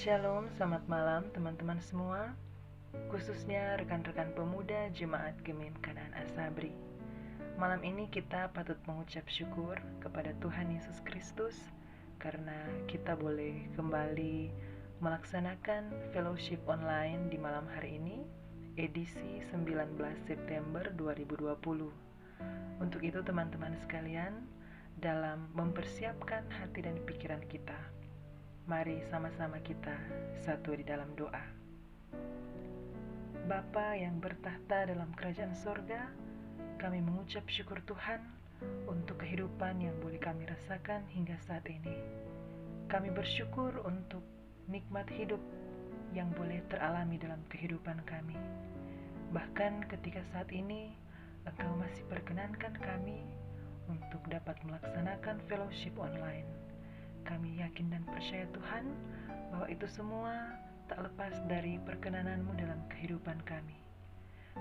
Shalom, selamat malam teman-teman semua, khususnya rekan-rekan pemuda Jemaat Gemim Kanaan Asabri. Malam ini kita patut mengucap syukur kepada Tuhan Yesus Kristus karena kita boleh kembali melaksanakan fellowship online di malam hari ini, edisi 19 September 2020. Untuk itu teman-teman sekalian, dalam mempersiapkan hati dan pikiran kita, mari sama-sama kita satu di dalam doa. Bapa yang bertahta dalam kerajaan sorga, kami mengucap syukur Tuhan untuk kehidupan yang boleh kami rasakan hingga saat ini. Kami bersyukur untuk nikmat hidup yang boleh teralami dalam kehidupan kami. Bahkan ketika saat ini, Engkau masih perkenankan kami untuk dapat melaksanakan fellowship online. Kami yakin dan percaya Tuhan bahwa itu semua tak lepas dari perkenanan-Mu dalam kehidupan kami.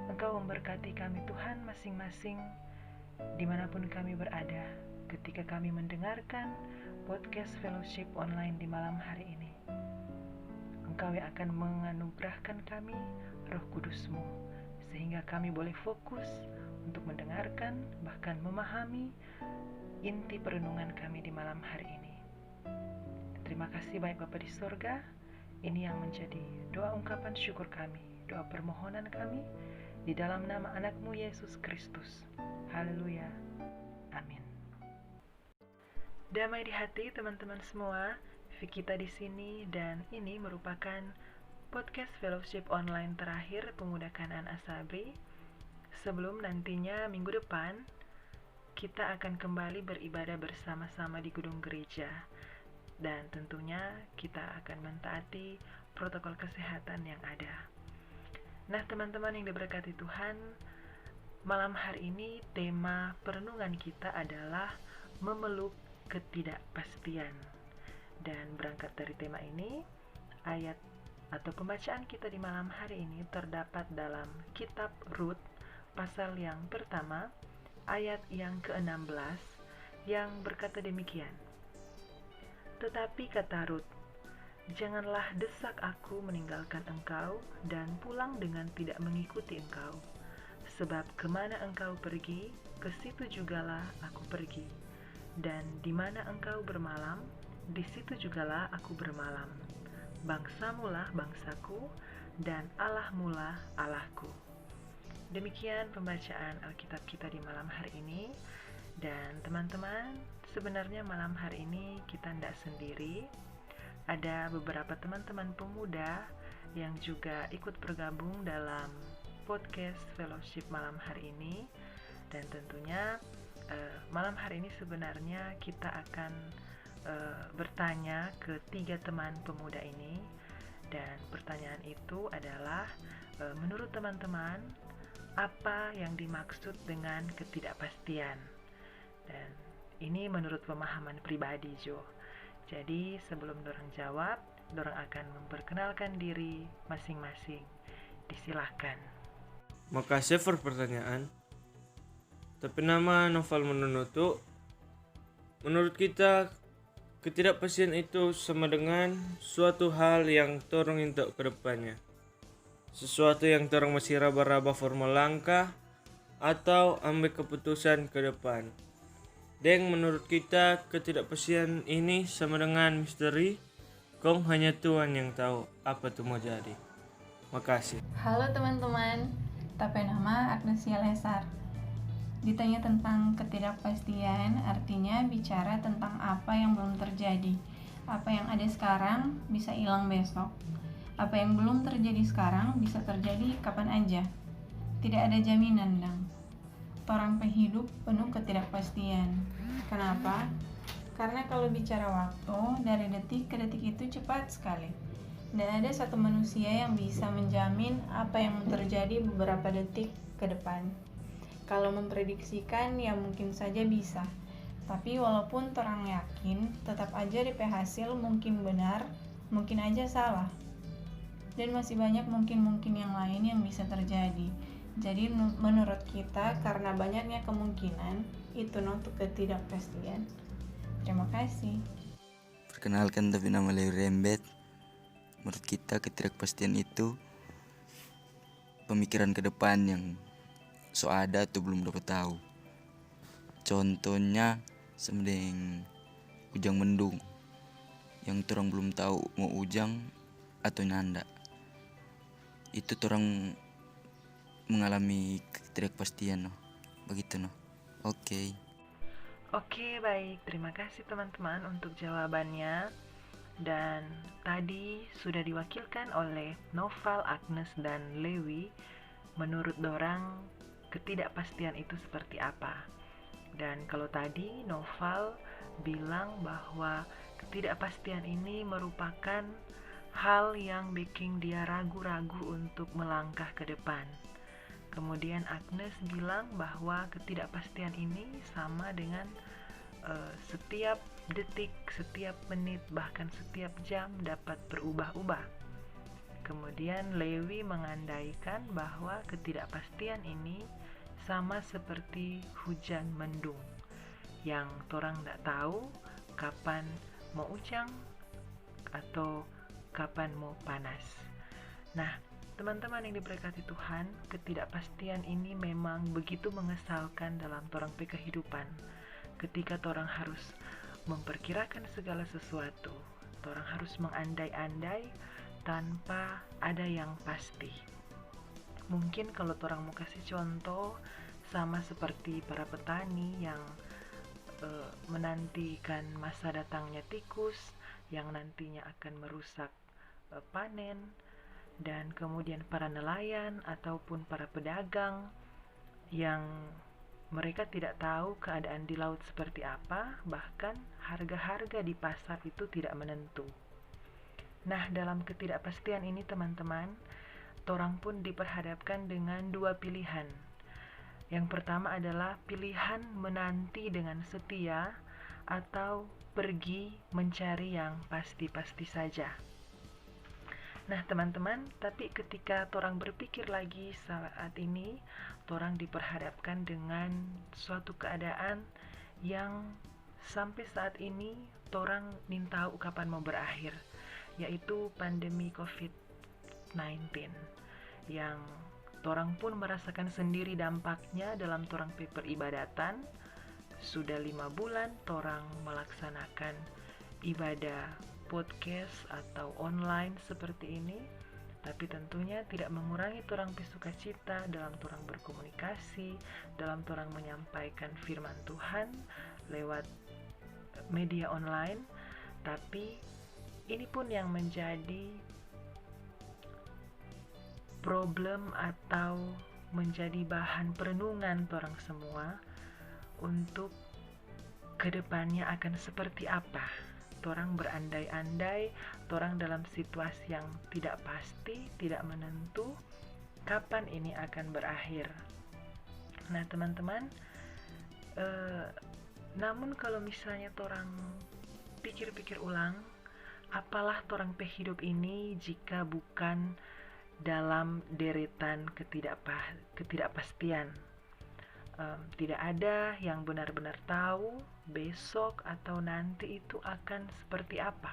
Engkau memberkati kami Tuhan masing-masing dimanapun kami berada ketika kami mendengarkan podcast fellowship online di malam hari ini. Engkau yang akan menganugerahkan kami Roh Kudus-Mu sehingga kami boleh fokus untuk mendengarkan bahkan memahami inti perenungan kami di malam hari ini. Terima kasih baik Bapa di sorga. Ini yang menjadi doa ungkapan syukur kami, doa permohonan kami di dalam nama anak-Mu Yesus Kristus. Haleluya. Amin. Damai di hati teman-teman semua, Fikita di sini dan ini merupakan podcast fellowship online terakhir Pemuda Kanaan Asabri. Sebelum nantinya minggu depan kita akan kembali beribadah bersama-sama di gedung gereja. Dan tentunya kita akan mentaati protokol kesehatan yang ada. Nah teman-teman yang diberkati Tuhan, malam hari ini tema perenungan kita adalah memeluk ketidakpastian. Dan berangkat dari tema ini, ayat atau pembacaan kita di malam hari ini terdapat dalam kitab Rut pasal yang pertama, ayat yang ke-16 yang berkata demikian. Tetapi kata Rut, janganlah desak aku meninggalkan engkau dan pulang dengan tidak mengikuti engkau. Sebab kemana engkau pergi, ke situ jugalah aku pergi. Dan di mana engkau bermalam, di situ jugalah aku bermalam. Bangsamulah bangsaku, dan Allahmulah Allahku. Demikian pembacaan Alkitab kita di malam hari ini. Dan teman-teman, sebenarnya malam hari ini kita tidak sendiri. Ada beberapa teman-teman pemuda yang juga ikut bergabung dalam podcast fellowship malam hari ini. Dan tentunya malam hari ini sebenarnya kita akan bertanya ke 3 teman pemuda ini. Dan pertanyaan itu adalah, menurut teman-teman, apa yang dimaksud dengan ketidakpastian? Dan ini menurut pemahaman pribadi Jo. Jadi sebelum dorang jawab, dorang akan memperkenalkan diri masing-masing. Disilahkan. Makasih for pertanyaan. Tapi nama Novel Menunutu, menurut kita ketidakpastian itu sama dengan suatu hal yang torong untuk ke depannya. Sesuatu yang torong masih raba-raba formal langkah atau ambil keputusan ke depan. Dan menurut kita ketidakpastian ini sama dengan misteri, kong hanya Tuhan yang tahu apa itu mau jadi. Makasih. Halo teman-teman, tapi nama Agnesia Lesar. Ditanya tentang ketidakpastian, artinya bicara tentang apa yang belum terjadi. Apa yang ada sekarang bisa hilang besok. Apa yang belum terjadi sekarang bisa terjadi kapan aja. Tidak ada jaminan, dang. Torang hidup penuh ketidakpastian. Kenapa? Karena kalau bicara waktu, dari detik ke detik itu cepat sekali. Dan ada satu manusia yang bisa menjamin apa yang terjadi beberapa detik ke depan. Kalau memprediksikan ya mungkin saja bisa. Tapi walaupun torang yakin, tetap aja DP hasil mungkin benar, mungkin aja salah. Dan masih banyak mungkin-mungkin yang lain yang bisa terjadi. Jadi menurut kita karena banyaknya kemungkinan itu untuk ketidakpastian. Terima kasih. Perkenalkan, tapi nama Lewi Rembet. menurut kita ketidakpastian itu pemikiran ke depan yang ada atau belum dapat tahu. Contohnya semedeng ujang mendung yang orang belum tahu mau ujang atau nyanda. Itu orang mengalami ketidakpastian begitu Oke. Oke, baik. Terima kasih teman-teman untuk jawabannya. Dan tadi sudah diwakilkan oleh Noval, Agnes, dan Lewi. Menurut dorang, ketidakpastian itu seperti apa? Dan kalau tadi Noval bilang bahwa ketidakpastian ini merupakan hal yang bikin dia ragu-ragu untuk melangkah ke depan. Kemudian Agnes bilang bahwa ketidakpastian ini sama dengan setiap detik, setiap menit, bahkan setiap jam dapat berubah-ubah. Kemudian Lewi mengandaikan bahwa ketidakpastian ini sama seperti hujan mendung yang orang tidak tahu kapan mau ujang atau kapan mau panas. Nah, teman-teman yang diberkati Tuhan, ketidakpastian ini memang begitu mengesalkan dalam torang kehidupan. Ketika torang harus memperkirakan segala sesuatu, torang harus mengandai-andai tanpa ada yang pasti. Mungkin kalau torang mau kasih contoh, sama seperti para petani yang menantikan masa datangnya tikus yang nantinya akan merusak panen, dan kemudian para nelayan ataupun para pedagang yang mereka tidak tahu keadaan di laut seperti apa, bahkan harga-harga di pasar itu tidak menentu. Nah, dalam ketidakpastian ini teman-teman, torang pun diperhadapkan dengan dua pilihan. Yang pertama adalah pilihan menanti dengan setia atau pergi mencari yang pasti-pasti saja. Nah teman-teman, tapi ketika torang berpikir lagi saat ini, torang diperhadapkan dengan suatu keadaan yang sampai saat ini torang nin tahu kapan mau berakhir, yaitu pandemi COVID-19 yang torang pun merasakan sendiri dampaknya dalam torang peribadatan. Sudah 5 bulan torang melaksanakan ibadah podcast atau online seperti ini, tapi tentunya tidak mengurangi torang sukacita dalam torang berkomunikasi, dalam torang menyampaikan firman Tuhan lewat media online. Tapi ini pun yang menjadi problem atau menjadi bahan perenungan torang semua untuk kedepannya akan seperti apa. Torang berandai-andai, torang dalam situasi yang tidak pasti, tidak menentu kapan ini akan berakhir. Nah teman-teman, namun kalau misalnya torang pikir-pikir ulang, apalah torang hidup ini jika bukan dalam deretan ketidakpastian. Tidak ada yang benar-benar tahu besok atau nanti itu akan seperti apa.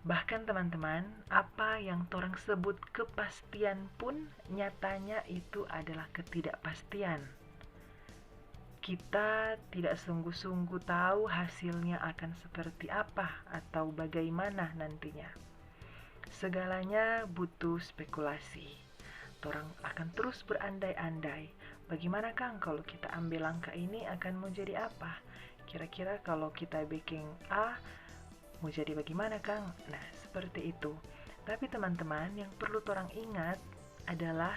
Bahkan teman-teman, apa yang torang sebut kepastian pun nyatanya itu adalah ketidakpastian. Kita tidak sungguh-sungguh tahu hasilnya akan seperti apa atau bagaimana nantinya. Segalanya butuh spekulasi. Torang akan terus berandai-andai. Bagaimana Kang kalau kita ambil langkah ini akan mau jadi apa? Kira-kira kalau kita bikin A mau jadi bagaimana Kang? Nah seperti itu. Tapi teman-teman, yang perlu torang ingat adalah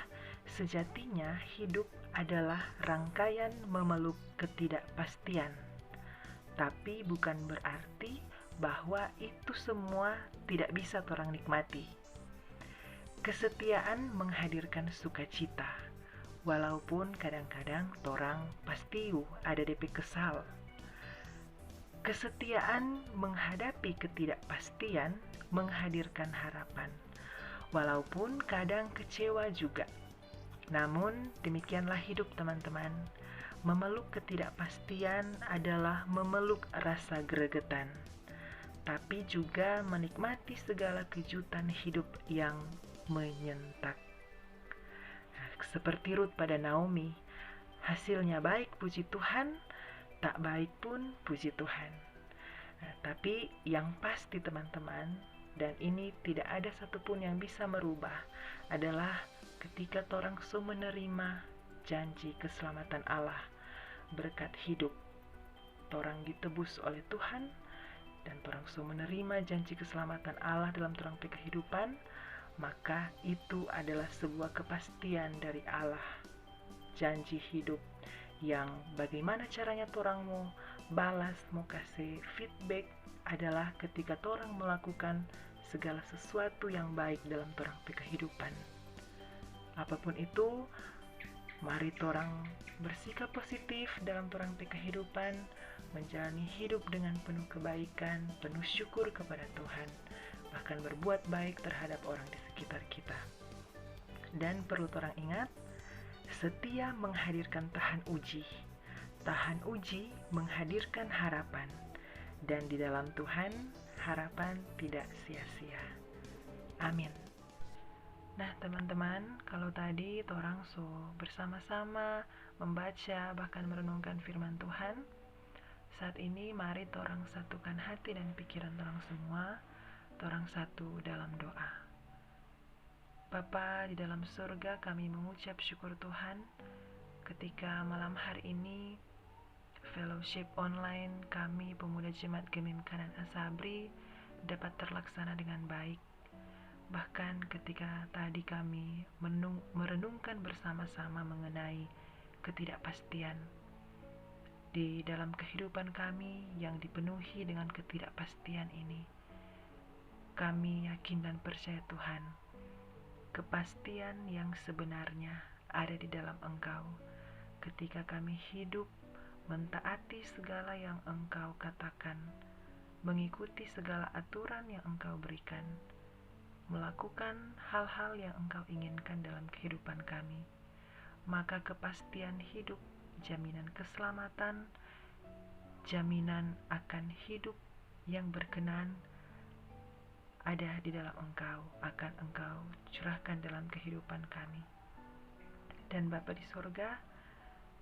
sejatinya hidup adalah rangkaian memeluk ketidakpastian. Tapi bukan berarti bahwa itu semua tidak bisa torang nikmati. Kesetiaan menghadirkan sukacita, walaupun kadang-kadang torang pasti ada DP kesal. Kesetiaan menghadapi ketidakpastian menghadirkan harapan, walaupun kadang kecewa juga. Namun demikianlah hidup teman-teman. Memeluk ketidakpastian adalah memeluk rasa gregetan. tapi juga menikmati segala kejutan hidup yang menyentak. Nah, seperti Rut pada Naomi, hasilnya baik puji Tuhan, tak baik pun puji Tuhan. Nah, tapi yang pasti teman-teman, dan ini tidak ada satupun yang bisa merubah, adalah ketika torang so menerima janji keselamatan Allah berkat hidup torang ditebus oleh Tuhan, dan torang so menerima janji keselamatan Allah dalam torang pe kehidupan, maka itu adalah sebuah kepastian dari Allah, janji hidup yang bagaimana caranya torang mau balas, mau kasih feedback adalah ketika torang melakukan segala sesuatu yang baik dalam torang pe kehidupan. Apapun itu, mari torang bersikap positif dalam torang pe kehidupan, menjalani hidup dengan penuh kebaikan, penuh syukur kepada Tuhan, bahkan berbuat baik terhadap orang di sekitar kita. Dan perlu torang ingat, setia menghadirkan tahan uji menghadirkan harapan, dan di dalam Tuhan harapan tidak sia-sia. Amin. Nah teman-teman, kalau tadi torang so bersama-sama membaca bahkan merenungkan firman Tuhan, saat ini mari torang satukan hati dan pikiran torang semua, torang satu dalam doa. Bapa di dalam surga, kami mengucap syukur Tuhan ketika malam hari ini fellowship online kami pemuda Jemaat Gemim Kanan Asabri dapat terlaksana dengan baik. Bahkan ketika tadi kami merenungkan bersama-sama mengenai ketidakpastian di dalam kehidupan kami yang dipenuhi dengan ketidakpastian ini, kami yakin dan percaya Tuhan, kepastian yang sebenarnya ada di dalam Engkau ketika kami hidup mentaati segala yang Engkau katakan, mengikuti segala aturan yang Engkau berikan, melakukan hal-hal yang Engkau inginkan dalam kehidupan kami, maka kepastian hidup, jaminan keselamatan, jaminan akan hidup yang berkenan ada di dalam Engkau, akan Engkau curahkan dalam kehidupan kami. Dan Bapa di surga,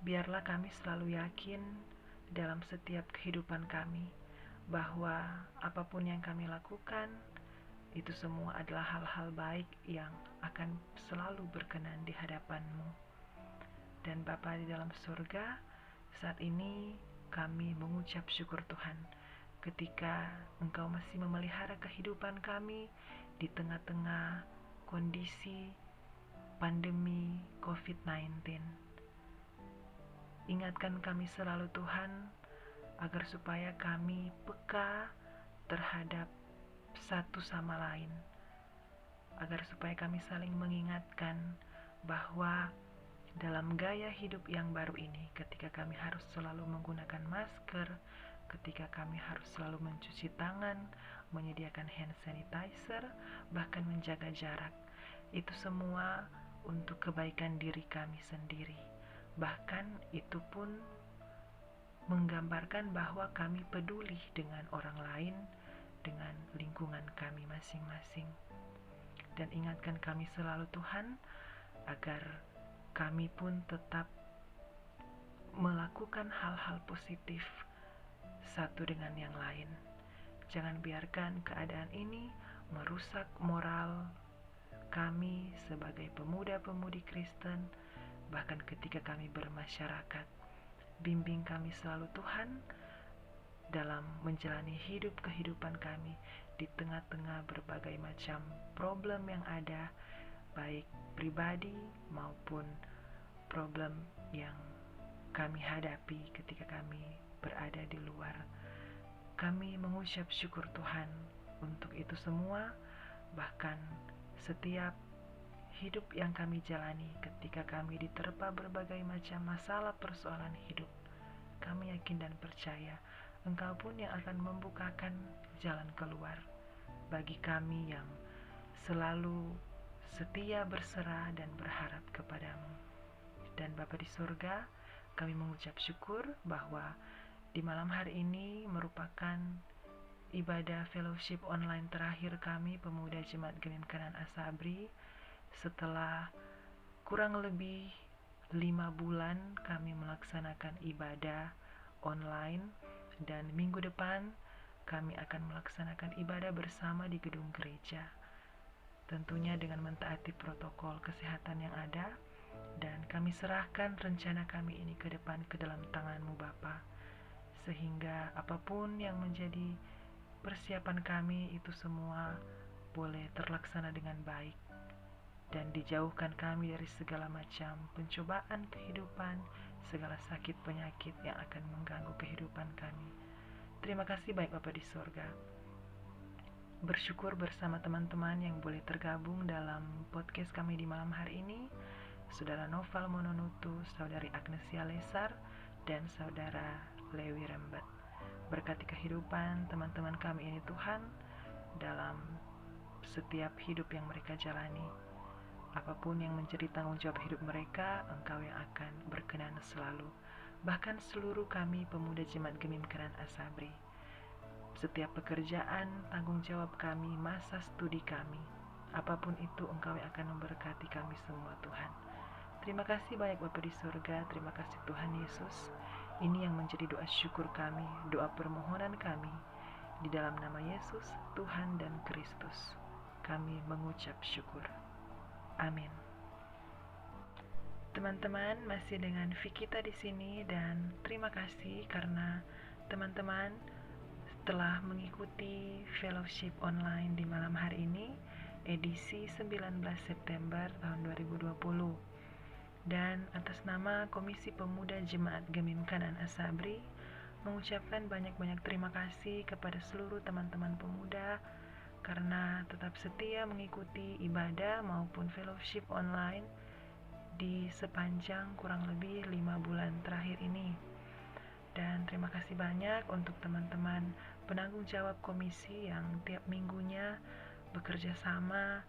biarlah kami selalu yakin dalam setiap kehidupan kami bahwa apapun yang kami lakukan itu semua adalah hal-hal baik yang akan selalu berkenan di hadapan-Mu. Dan Bapa di dalam surga, saat ini kami mengucap syukur Tuhan ketika Engkau masih memelihara kehidupan kami di tengah-tengah kondisi pandemi COVID-19. Ingatkan kami selalu Tuhan, agar supaya kami peka terhadap satu sama lain, agar supaya kami saling mengingatkan bahwa dalam gaya hidup yang baru ini, ketika kami harus selalu menggunakan masker, ketika kami harus selalu mencuci tangan, menyediakan hand sanitizer, bahkan menjaga jarak, itu semua untuk kebaikan diri kami sendiri. Bahkan itu pun menggambarkan bahwa kami peduli dengan orang lain, dengan lingkungan kami masing-masing. Dan ingatkan kami selalu Tuhan, agar kami pun tetap melakukan hal-hal positif satu dengan yang lain. Jangan biarkan keadaan ini merusak moral kami sebagai pemuda-pemudi Kristen, bahkan ketika kami bermasyarakat. Bimbing kami selalu Tuhan dalam menjalani hidup kehidupan kami di tengah-tengah berbagai macam problem yang ada, baik pribadi maupun problem yang kami hadapi ketika kami berada di luar. Kami mengucap syukur Tuhan untuk itu semua, bahkan setiap hidup yang kami jalani ketika kami diterpa berbagai macam masalah persoalan hidup. Kami yakin dan percaya Engkau pun yang akan membukakan jalan keluar bagi kami yang selalu setia berserah dan berharap kepadamu. Dan Bapa di surga, kami mengucap syukur bahwa di malam hari ini merupakan ibadah fellowship online terakhir kami pemuda Jemaat Gemim Kanan Asabri. Setelah kurang lebih 5 bulan kami melaksanakan ibadah online, dan minggu depan kami akan melaksanakan ibadah bersama di gedung gereja. Tentunya dengan mentaati protokol kesehatan yang ada, dan kami serahkan rencana kami ini ke depan ke dalam tangan-Mu Bapa, sehingga apapun yang menjadi persiapan kami itu semua boleh terlaksana dengan baik, dan dijauhkan kami dari segala macam pencobaan kehidupan, segala sakit penyakit yang akan mengganggu kehidupan kami. Terima kasih baik Bapa di sorga. Bersyukur bersama teman-teman yang boleh tergabung dalam podcast kami di malam hari ini, Saudara Noval Mononutu, Saudari Agnesia Lesar, dan Saudara Lewi Rembet. Berkati kehidupan teman-teman kami ini Tuhan, dalam setiap hidup yang mereka jalani. Apapun yang menjadi tanggung jawab hidup mereka, Engkau yang akan berkenan selalu. Bahkan seluruh kami pemuda Jemaat Gemim Kanan Asabri, setiap pekerjaan, tanggung jawab kami, masa studi kami, apapun itu Engkau yang akan memberkati kami semua Tuhan. Terima kasih banyak Bapa di surga, terima kasih Tuhan Yesus. Ini yang menjadi doa syukur kami, doa permohonan kami. Di dalam nama Yesus, Tuhan dan Kristus, kami mengucap syukur. Amin. Teman-teman, masih dengan Fikita di sini, dan terima kasih karena teman-teman telah mengikuti fellowship online di malam hari ini, edisi 19 September tahun 2020. Dan atas nama Komisi Pemuda Jemaat Gemim Kanan Asabri, mengucapkan banyak-banyak terima kasih kepada seluruh teman-teman pemuda karena tetap setia mengikuti ibadah maupun fellowship online di sepanjang kurang lebih 5 bulan terakhir ini. Dan terima kasih banyak untuk teman-teman penanggung jawab komisi yang tiap minggunya bekerja sama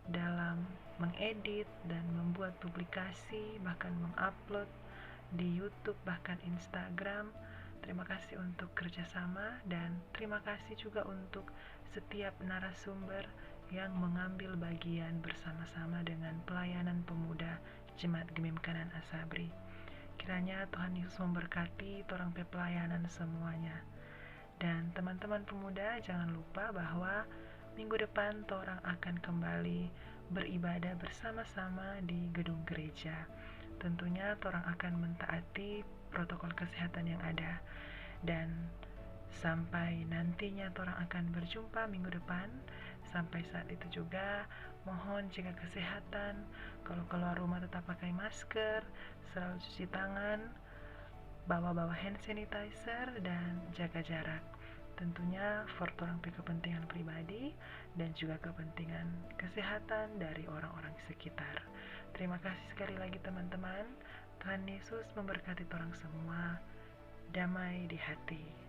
dalam mengedit dan membuat publikasi, bahkan mengupload di YouTube, bahkan Instagram. Terima kasih untuk kerjasama, dan terima kasih juga untuk setiap narasumber yang mengambil bagian bersama-sama dengan pelayanan pemuda Jemaat Gemim Kanan Asabri. Kiranya Tuhan Yesus memberkati torang pelayanan semuanya. Dan teman-teman pemuda, jangan lupa bahwa minggu depan torang akan kembali beribadah bersama-sama di gedung gereja. Tentunya torang akan mentaati protokol kesehatan yang ada. Dan sampai nantinya torang akan berjumpa minggu depan, sampai saat itu juga mohon jaga kesehatan. Kalau keluar rumah tetap pakai masker, selalu cuci tangan, bawa hand sanitizer, dan jaga jarak. Tentunya for torang kepentingan pribadi dan juga kepentingan kesehatan dari orang-orang sekitar. Terima kasih sekali lagi teman-teman. Tuhan Yesus memberkati torang semua. Damai di hati.